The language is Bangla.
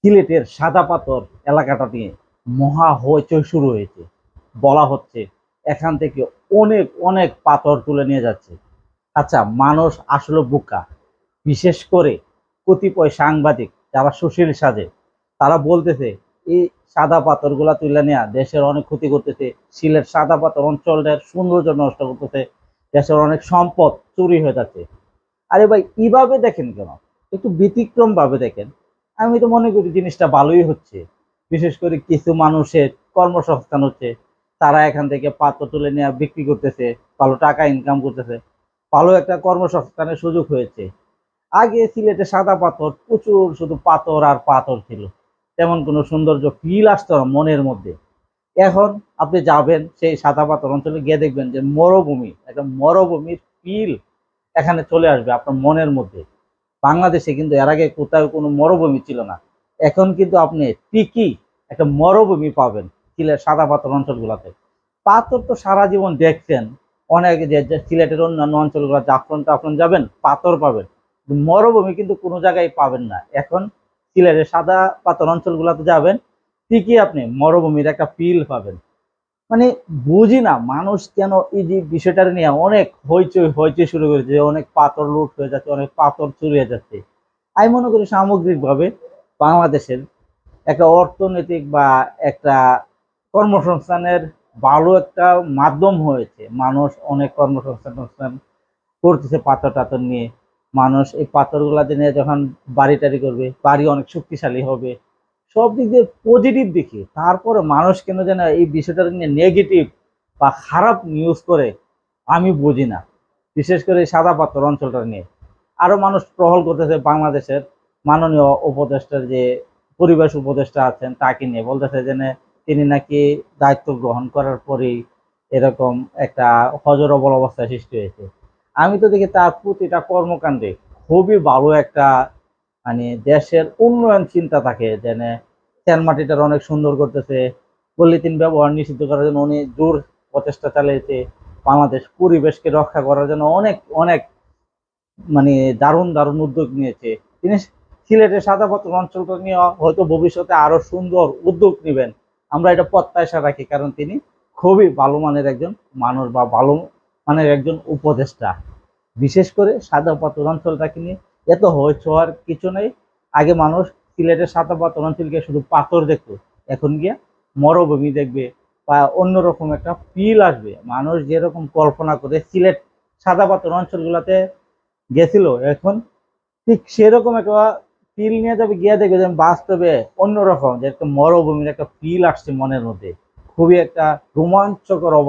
সিলেটের সাদা পাথর এলাকাটা নিয়ে মহা হইচই শুরু হয়েছে। বলা হচ্ছে এখান থেকে অনেক অনেক পাথর তুলে নিয়ে যাচ্ছে। আচ্ছা, মানুষ আসলে বোকা। বিশেষ করে কতিপয় সাংবাদিক যারা সুশীল সাজে, তারা বলতেছে এই সাদা পাথরগুলা তুলে নেওয়া দেশের অনেক ক্ষতি করতেছে, সিলেট সাদা পাথর অঞ্চলের সৌন্দর্য নষ্ট করতেছে, দেশের অনেক সম্পদ চুরি হয়ে যাচ্ছে। আরে ভাই, এইভাবে দেখেন কেন? একটু ব্যতিক্রম ভাবে দেখেন। আমি তো মনে করি জিনিসটা ভালোই হচ্ছে। বিশেষ করে কিছু মানুষের কর্মসংস্থান হচ্ছে, তারা এখান থেকে পাথর তুলে নিয়ে বিক্রি করতেছে, ভালো টাকা ইনকাম করতেছে, ভালো একটা কর্মসংস্থানের সুযোগ হয়েছে। আগে সিলেটে সাদা পাথর প্রচুর, শুধু পাথর আর পাথর ছিল, তেমন কোনো সৌন্দর্য ফিল আসতো না মনের মধ্যে। এখন আপনি যাবেন সেই সাদা পাথর অঞ্চলে, গিয়ে দেখবেন যে মরুভূমি, একটা মরুভূমির ফিল এখানে চলে আসবে আপনার মনের মধ্যে। বাংলাদেশে কিন্তু এর আগে কোথাও কোনো মরুভূমি ছিল না। এখন কিন্তু আপনি ঠিকই একটা মরুভূমি পাবেন সিলেট সাদা পাথর অঞ্চলগুলোতে। পাথর তো সারা জীবন দেখছেন, অনেক যে সিলেটের অন্যান্য অঞ্চলগুলো জাফলন টাফলন যাবেন পাথর পাবেন, কিন্তু মরুভূমি কিন্তু কোনো জায়গায় পাবেন না। এখন সিলেটের সাদা পাথর অঞ্চলগুলোতে যাবেন, ঠিকই আপনি মরুভূমির একটা ফিল পাবেন। মানে বুঝি না মানুষ কেন এই যে বিষয়টা নিয়ে অনেক হইচই হইচই শুরু করেছে, যে অনেক পাথর লুট হয়ে যাচ্ছে, অনেক পাথর চুরি হয়ে যাচ্ছে। আমি মনে করি সামগ্রিকভাবে বাংলাদেশের একটা অর্থনৈতিক বা একটা কর্মসংস্থানের ভালো একটা মাধ্যম হয়েছে। মানুষ অনেক কর্মসংস্থান করতেছে পাথর টাথর নিয়ে। মানুষ এই পাথরগুলা নিয়ে যখন বাড়ি টাড়ি করবে, বাড়ি অনেক শক্তিশালী হবে। সব দিক দিয়ে পজিটিভ দেখি, তারপরে মানুষ কেন যেন এই বিষয়টা নিয়ে নেগেটিভ বা খারাপ নিউজ করে, আমি বুঝি না। বিশেষ করে এই সাদা পাথর অঞ্চলটা নিয়ে আরো মানুষ টহল করতেছে বাংলাদেশের মাননীয় উপদেষ্টার, যে পরিবেশ উপদেষ্টা আছেন তাকে নিয়ে, বলতেছে যে তিনি নাকি দায়িত্ব গ্রহণ করার পরেই এরকম একটা হজরবল অবস্থা সৃষ্টি হয়েছে। আমি তো দেখি তার প্রতিটা কর্মকাণ্ডে খুবই ভালো একটা, মানে দেশের উন্নয়ন চিন্তা থাকে। যেন সেন মাটিটার অনেক সুন্দর করতেছে, পলিথিন ব্যবহার নিষিদ্ধ করার জন্য উনি জোর প্রচেষ্টা চালিয়েছে। বাংলাদেশ পরিবেশকে রক্ষা করার জন্য অনেক অনেক, মানে দারুণ দারুণ উদ্যোগ নিয়েছে তিনি। সিলেটের সাদা পাথর অঞ্চলটা নিয়ে হয়তো ভবিষ্যতে আরো সুন্দর উদ্যোগ নেবেন, আমরা এটা প্রত্যাশা রাখি। কারণ তিনি খুবই ভালো মানের একজন মানুষ বা ভালো মানের একজন উপদেষ্টা। বিশেষ করে সাদা পাথর অঞ্চলটাকে নিয়ে এত হইচই হওয়ার কিছু নেই। আগে মানুষ সিলেটের সাদা পাথর অঞ্চলকে শুধু পাথর দেখতো, এখন গিয়ে মরুভূমি দেখবে বা অন্যরকম একটা ফিল আসবে। মানুষ যেরকম কল্পনা করে সিলেট সাদা পাথর অঞ্চলগুলোতে গেছিল, এখন ঠিক সেরকম একটা ফিল নিয়ে যাবে, গিয়ে দেখবে যে বাস্তবে অন্যরকম, যে একটা মরুভূমির একটা ফিল আসছে মনের মধ্যে। খুবই একটা রোমাঞ্চকর অবস্থা।